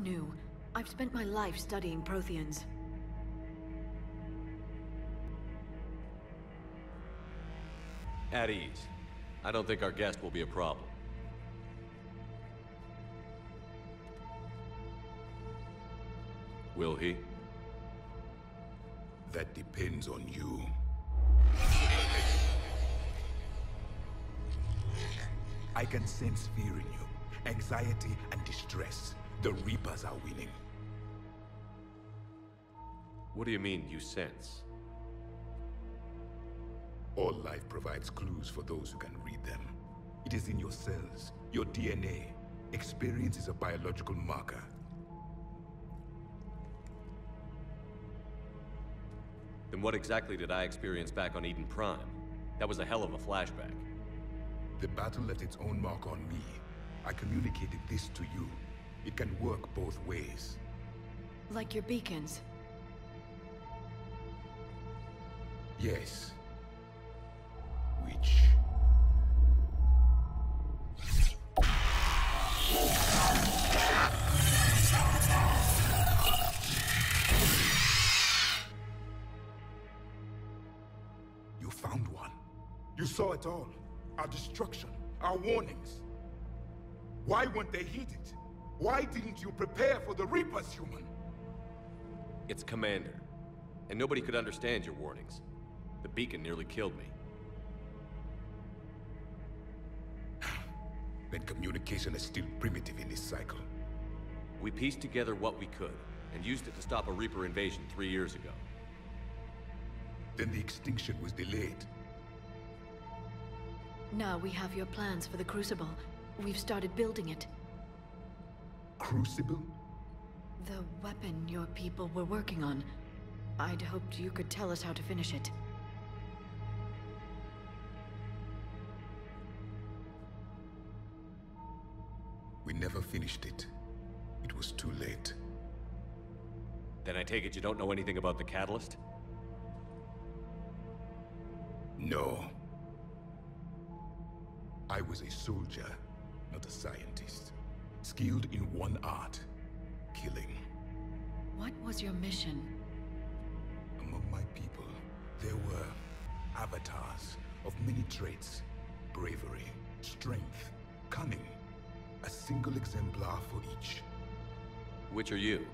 not new. I've spent my life studying Protheans. At ease. I don't think our guest will be a problem. Will he? That depends on you. I can sense fear in you, anxiety and distress. The Reapers are winning. What do you mean, you sense? All life provides clues for those who can read them. It is in your cells, your DNA. Experience is a biological marker. Then what exactly did I experience back on Eden Prime? That was a hell of a flashback. The battle left its own mark on me. I communicated this to you. It can work both ways. Like your beacons. Yes. Which... You found one. You saw it all. Our destruction, our warnings. Why weren't they heeded? Why didn't you prepare for the Reapers, human? It's Commander. And nobody could understand your warnings. The beacon nearly killed me. Then communication is still primitive in this cycle. We pieced together what we could, and used it to stop a Reaper invasion 3 years ago. Then the extinction was delayed. Now we have your plans for the Crucible. We've started building it. Crucible? The weapon your people were working on. I'd hoped you could tell us how to finish it. We never finished it. It was too late. Then I take it you don't know anything about the catalyst? No. I was a soldier, not a scientist. Skilled in one art, killing. What was your mission? Among my people, there were avatars of many traits. Bravery, strength, cunning. A single exemplar for each. Which are you?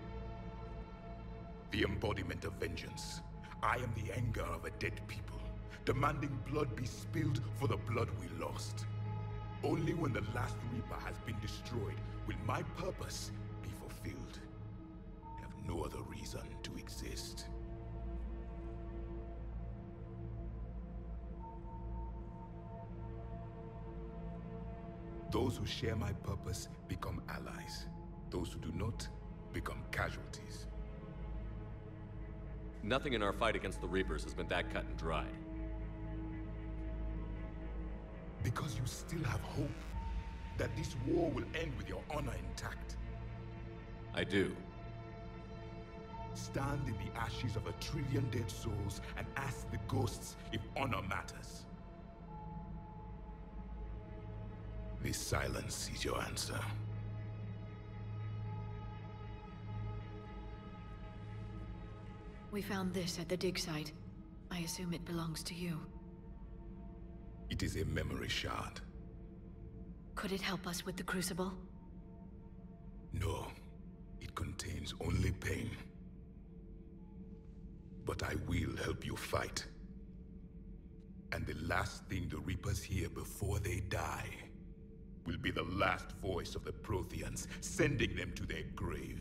The embodiment of vengeance. I am the anger of a dead people, demanding blood be spilled for the blood we lost. Only when the last Reaper has been destroyed will my purpose be fulfilled. I have no other reason to exist. Those who share my purpose become allies. Those who do not become casualties. Nothing in our fight against the Reapers has been that cut and dried. Because you still have hope that this war will end with your honor intact. I do. Stand in the ashes of 1 trillion dead souls and ask the ghosts if honor matters. This silence is your answer. We found this at the dig site. I assume it belongs to you. It is a memory shard. Could it help us with the Crucible? No, it contains only pain. But I will help you fight. And the last thing the Reapers hear before they die will be the last voice of the Protheans, sending them to their grave.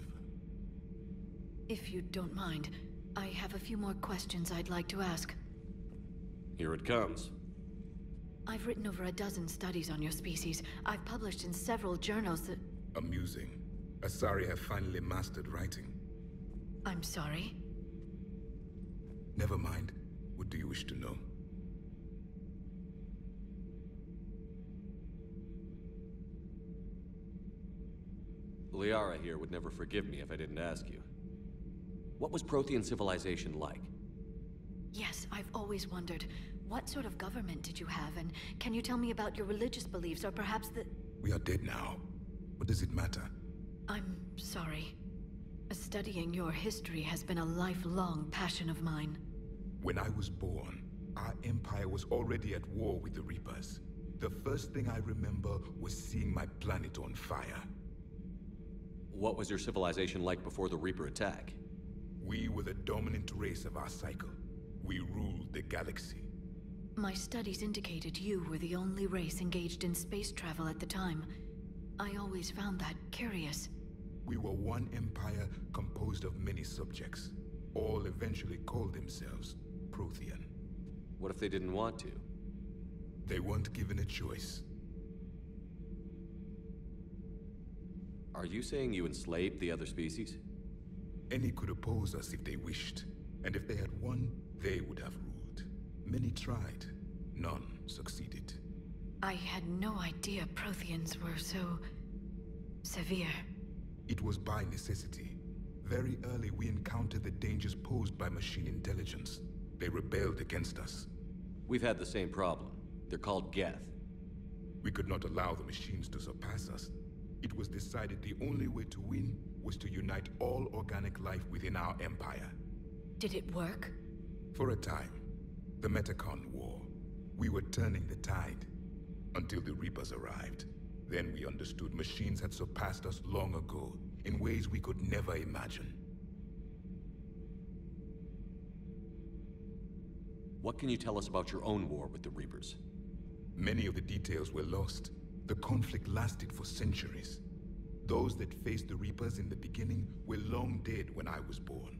If you don't mind, I have a few more questions I'd like to ask. Here it comes. I've written over a dozen studies on your species. I've published in several journals that... Amusing. Asari have finally mastered writing. I'm sorry? Never mind. What do you wish to know? Liara here would never forgive me if I didn't ask you. What was Prothean civilization like? Yes, I've always wondered. What sort of government did you have, and can you tell me about your religious beliefs, or perhaps the... We are dead now. What does it matter? I'm sorry. Studying your history has been a lifelong passion of mine. When I was born, our empire was already at war with the Reapers. The first thing I remember was seeing my planet on fire. What was your civilization like before the Reaper attack? We were the dominant race of our cycle. We ruled the galaxy. My studies indicated you were the only race engaged in space travel at the time. I always found that curious. We were one empire composed of many subjects. All eventually called themselves Prothean. What if they didn't want to? They weren't given a choice. Are you saying you enslaved the other species? Any could oppose us if they wished, and if they had won, they would have ruled. Many tried, none succeeded. I had no idea Protheans were so... severe. It was by necessity. Very early we encountered the dangers posed by machine intelligence. They rebelled against us. We've had the same problem. They're called Geth. We could not allow the machines to surpass us. It was decided the only way to win was to unite all organic life within our empire. Did it work? For a time. The Metacon War. We were turning the tide. Until the Reapers arrived. Then we understood machines had surpassed us long ago, in ways we could never imagine. What can you tell us about your own war with the Reapers? Many of the details were lost. The conflict lasted for centuries. Those that faced the Reapers in the beginning were long dead when I was born.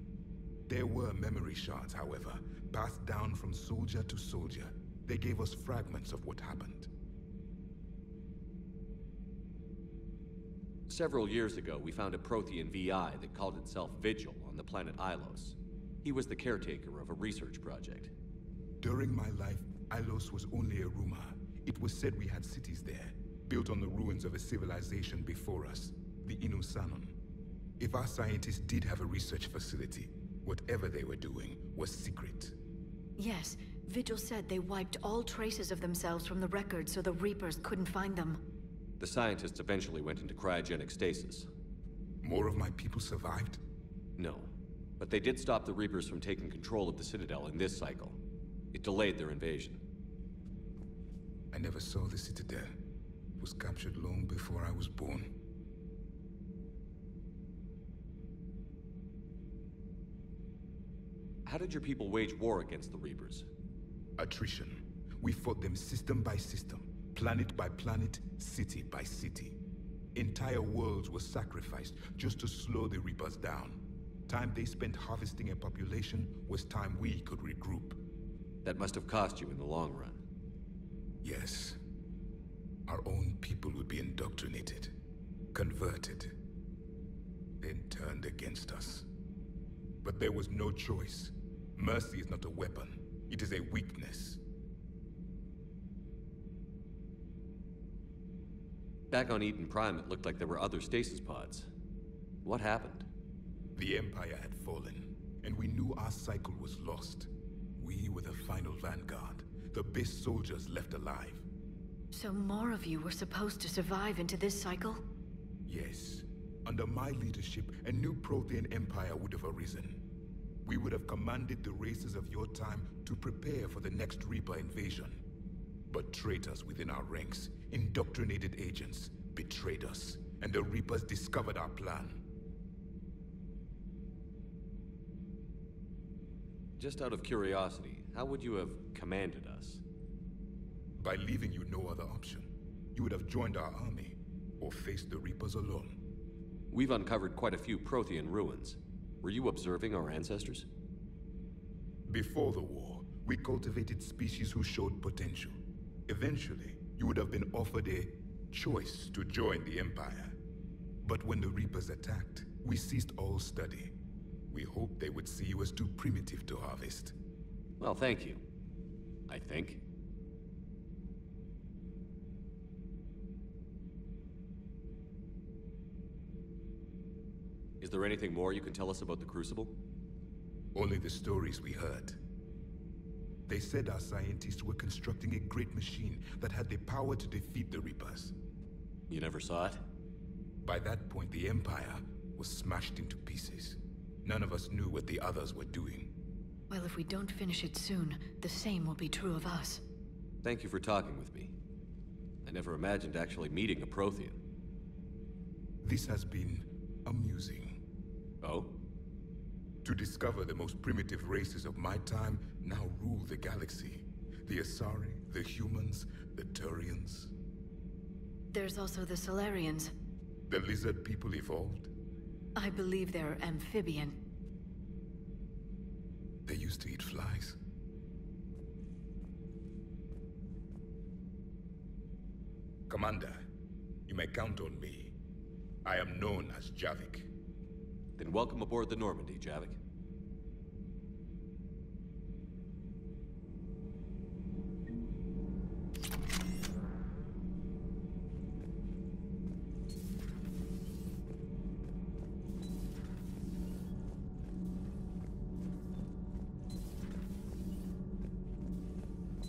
There were memory shards, however, passed down from soldier to soldier. They gave us fragments of what happened. Several years ago, we found a Prothean VI that called itself Vigil on the planet Ilos. He was the caretaker of a research project. During my life, Ilos was only a rumor. It was said we had cities there, built on the ruins of a civilization before us, the Inusanon. If our scientists did have a research facility, whatever they were doing was secret. Yes, Vigil said they wiped all traces of themselves from the records so the Reapers couldn't find them. The scientists eventually went into cryogenic stasis. More of my people survived? No, but they did stop the Reapers from taking control of the Citadel in this cycle. It delayed their invasion. I never saw the Citadel. It was captured long before I was born. How did your people wage war against the Reapers? Attrition. We fought them system by system, planet by planet, city by city. Entire worlds were sacrificed just to slow the Reapers down. Time they spent harvesting a population was time we could regroup. That must have cost you in the long run. Yes. Our own people would be indoctrinated, converted, then turned against us. But there was no choice. Mercy is not a weapon. It is a weakness. Back on Eden Prime, it looked like there were other stasis pods. What happened? The Empire had fallen, and we knew our cycle was lost. We were the final vanguard, the best soldiers left alive. So more of you were supposed to survive into this cycle? Yes. Under my leadership, a new Prothean empire would have arisen. We would have commanded the races of your time to prepare for the next Reaper invasion. But traitors within our ranks, indoctrinated agents, betrayed us, and the Reapers discovered our plan. Just out of curiosity, how would you have commanded us? By leaving you no other option. You would have joined our army, or faced the Reapers alone. We've uncovered quite a few Prothean ruins. Were you observing our ancestors? Before the war, we cultivated species who showed potential. Eventually, you would have been offered a choice to join the Empire. But when the Reapers attacked, we ceased all study. We hoped they would see you as too primitive to harvest. Well, thank you. I think. Is there anything more you can tell us about the Crucible? Only the stories we heard. They said our scientists were constructing a great machine that had the power to defeat the Reapers. You never saw it? By that point, the Empire was smashed into pieces. None of us knew what the others were doing. Well, if we don't finish it soon, the same will be true of us. Thank you for talking with me. I never imagined actually meeting a Prothean. This has been amusing. Oh? To discover the most primitive races of my time now rule the galaxy. The Asari, the humans, the Turians. There's also the Solarians. The lizard people evolved. I believe they're amphibian. They used to eat flies. Commander, you may count on me. I am known as Javik. Then welcome aboard the Normandy, Javik.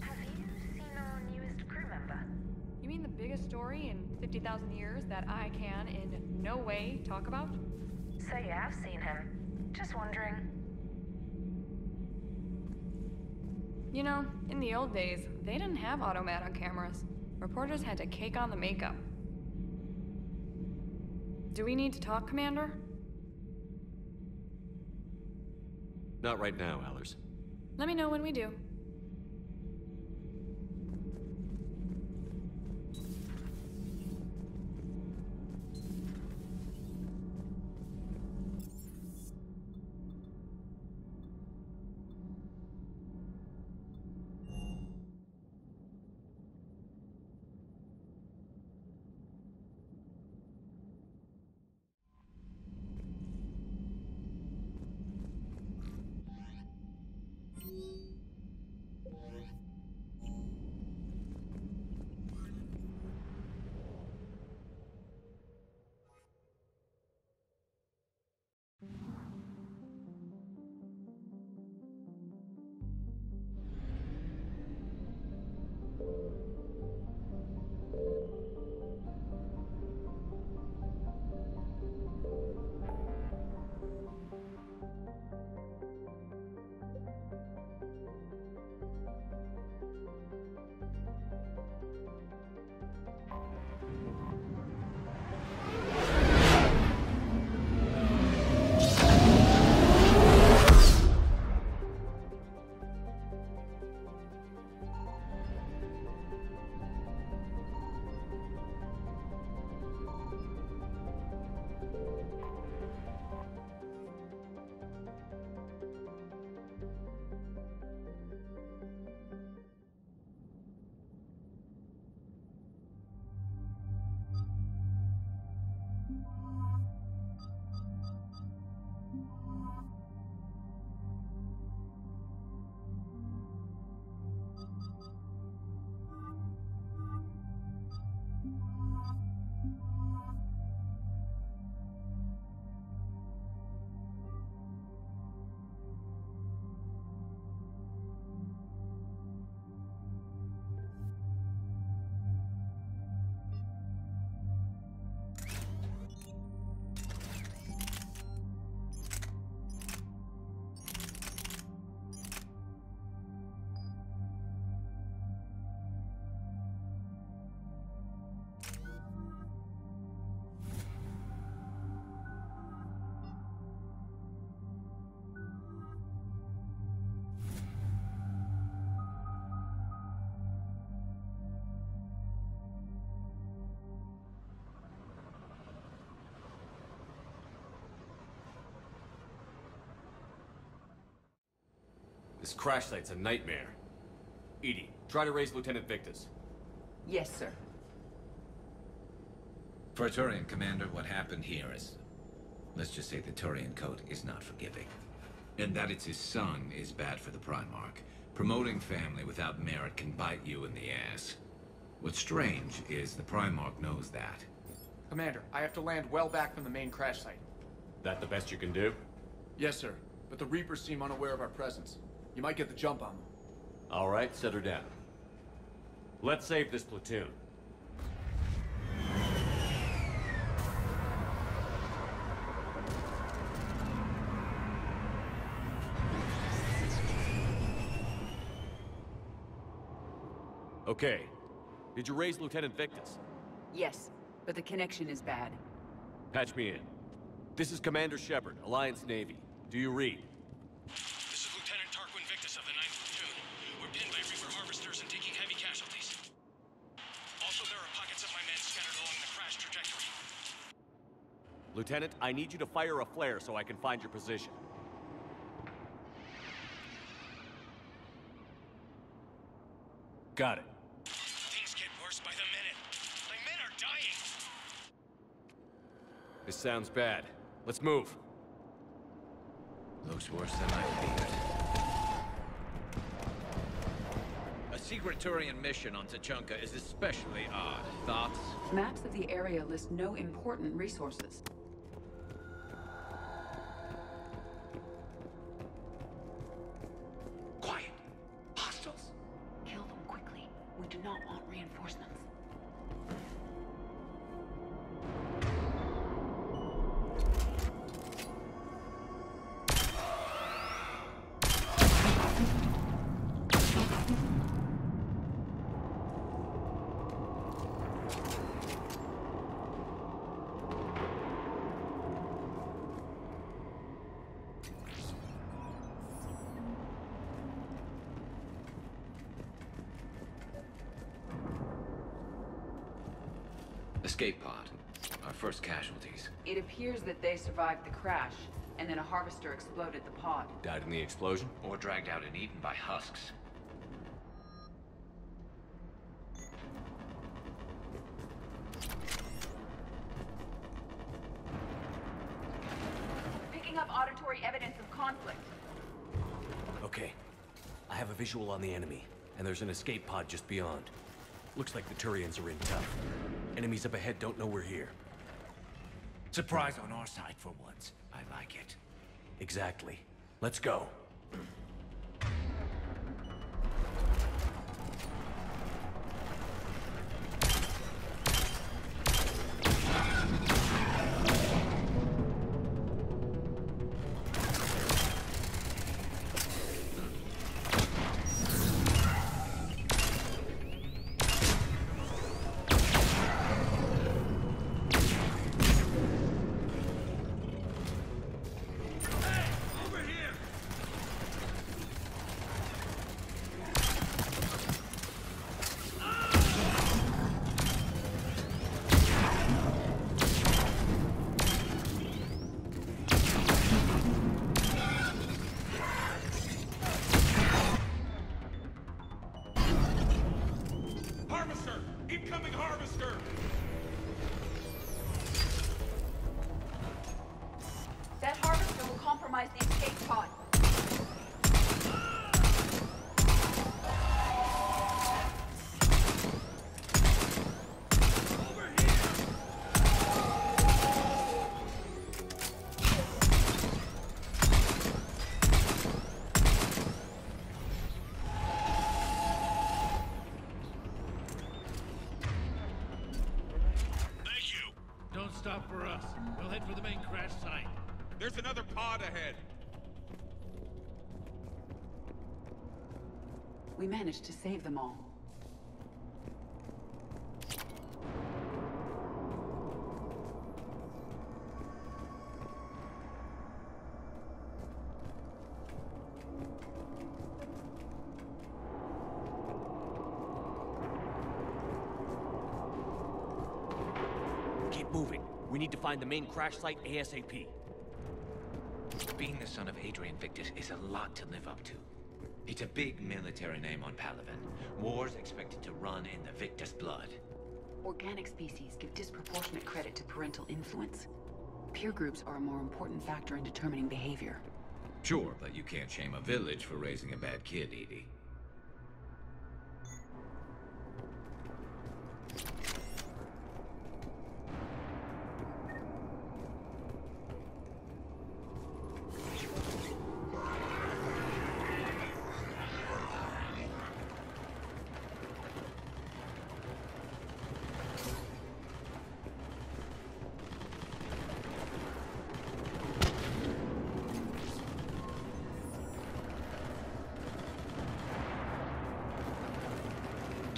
Have you seen our newest crew member? You mean the biggest story in 50,000 years that I can in no way talk about? So you have seen him. Just wondering. You know, in the old days, they didn't have automat on cameras. Reporters had to cake on the makeup. Do we need to talk, Commander? Not right now, Allers. Let me know when we do. This crash site's a nightmare. Edie, try to raise Lieutenant Victus. Yes, sir. For a Turian commander, what happened here is... let's just say the Turian code is not forgiving. And that it's his son is bad for the Primarch. Promoting family without merit can bite you in the ass. What's strange is the Primarch knows that. Commander, I have to land well back from the main crash site. That the best you can do? Yes, sir. But the Reapers seem unaware of our presence. You might get the jump on them. All right, set her down. Let's save this platoon. Okay. Did you raise Lieutenant Victus? Yes, but the connection is bad. Patch me in. This is Commander Shepard, Alliance Navy. Do you read? This is Lieutenant Tarquin Victus of the 9th Platoon. We're pinned by Reaper harvesters and taking heavy casualties. Also, there are pockets of my men scattered along the crash trajectory. Lieutenant, I need you to fire a flare so I can find your position. Got it. Things get worse by the minute. My men are dying! This sounds bad. Let's move. Looks worse than I feared. A secret Turian mission on Tachanka is especially odd. Thoughts? Maps of the area list no important resources. Quiet. Hostiles. Kill them quickly. We do not want reinforcements. Escape pod. Our first casualties. It appears that they survived the crash, and then a harvester exploded the pod. Died in the explosion? Or dragged out and eaten by husks. Picking up auditory evidence of conflict. Okay. I have a visual on the enemy, and there's an escape pod just beyond. Looks like the Turians are in tough. Enemies up ahead don't know we're here. Surprise on our side for once. I like it. Exactly. Let's go. Incoming harvester! That harvester will compromise the escape pod. Stop for us. We'll head for the main crash site. There's another pod ahead. We managed to save them all. Keep moving. We need to find the main crash site ASAP. Being the son of Adrian Victus is a lot to live up to. It's a big military name on Palaven. War's expected to run in the Victus blood. Organic species give disproportionate credit to parental influence. Peer groups are a more important factor in determining behavior. Sure, but you can't shame a village for raising a bad kid, Edie.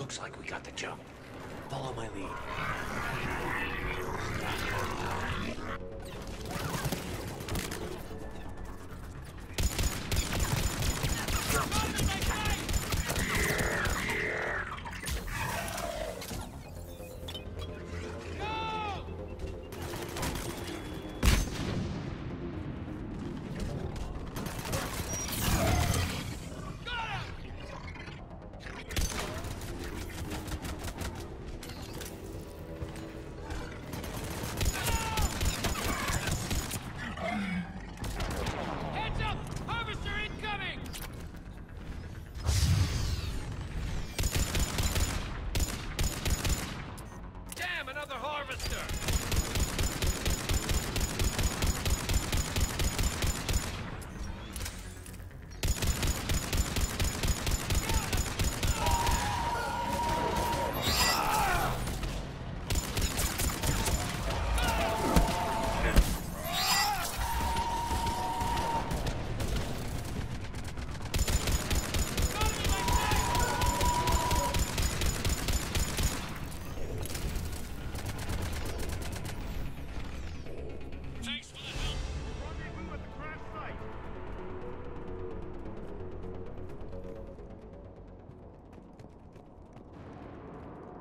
Looks like we got the jump. Follow my lead.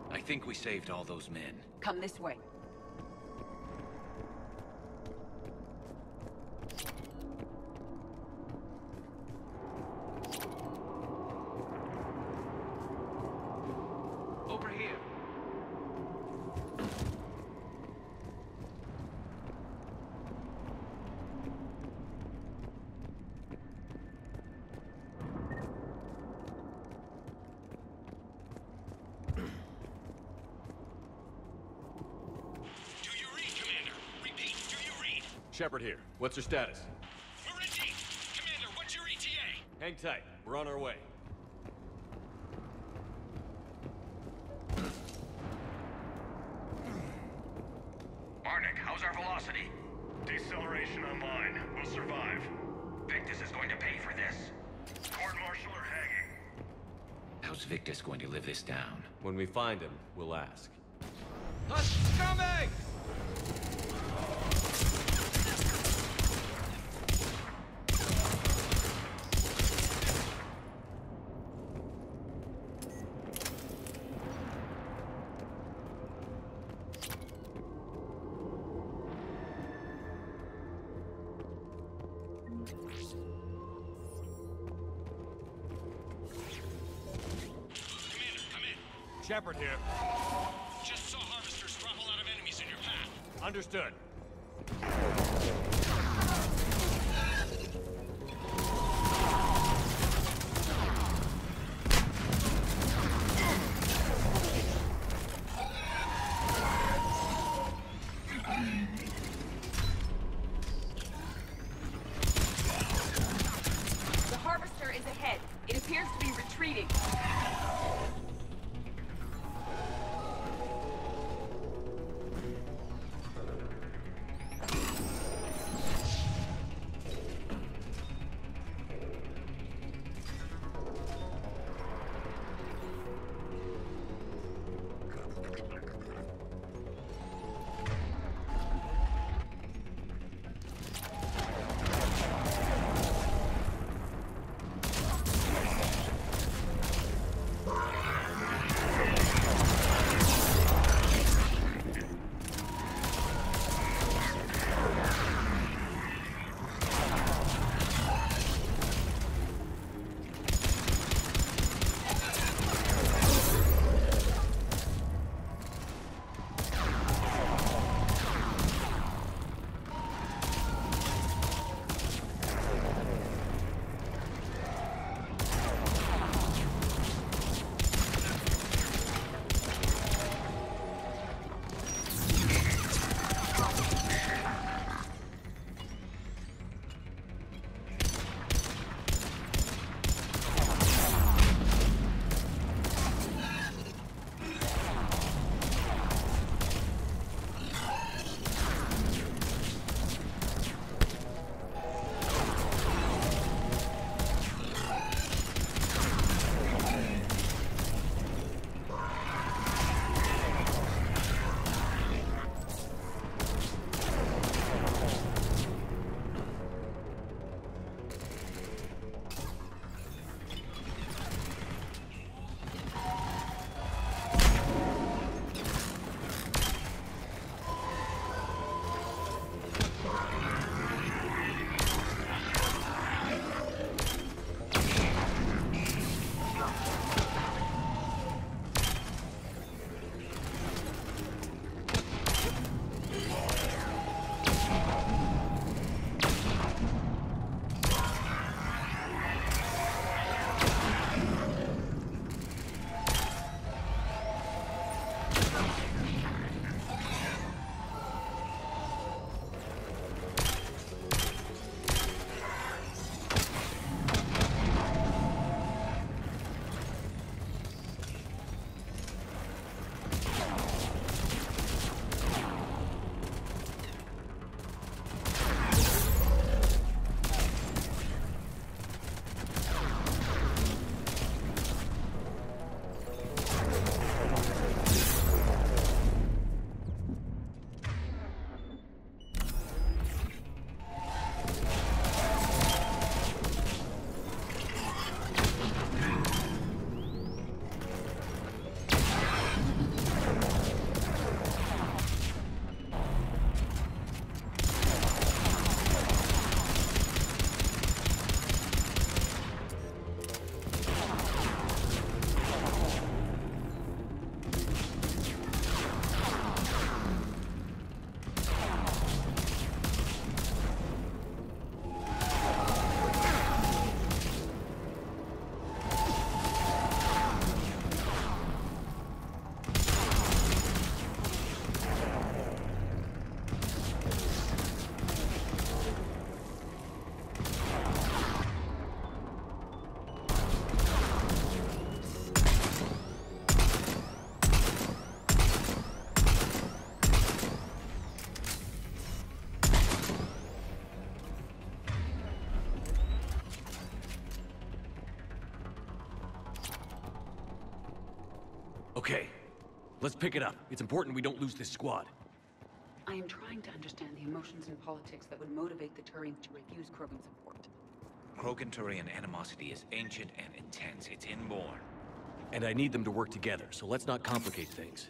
I think we saved all those men. Come this way. Over here. Shepard here. What's your status? We're in deep. Commander, what's your ETA? Hang tight. We're on our way. Marnik, how's our velocity? Deceleration online. We'll survive. Victus is going to pay for this. Court-martial or hanging? How's Victus going to live this down? When we find him, we'll ask. Hunt's coming! Shepard here. Just saw harvesters drop a lot of enemies in your path. Understood. The harvester is ahead. It appears to be retreating. Okay. Let's pick it up. It's important we don't lose this squad. I am trying to understand the emotions and politics that would motivate the Turians to refuse Krogan support. Krogan-Turian animosity is ancient and intense. It's inborn. And I need them to work together, so let's not complicate things.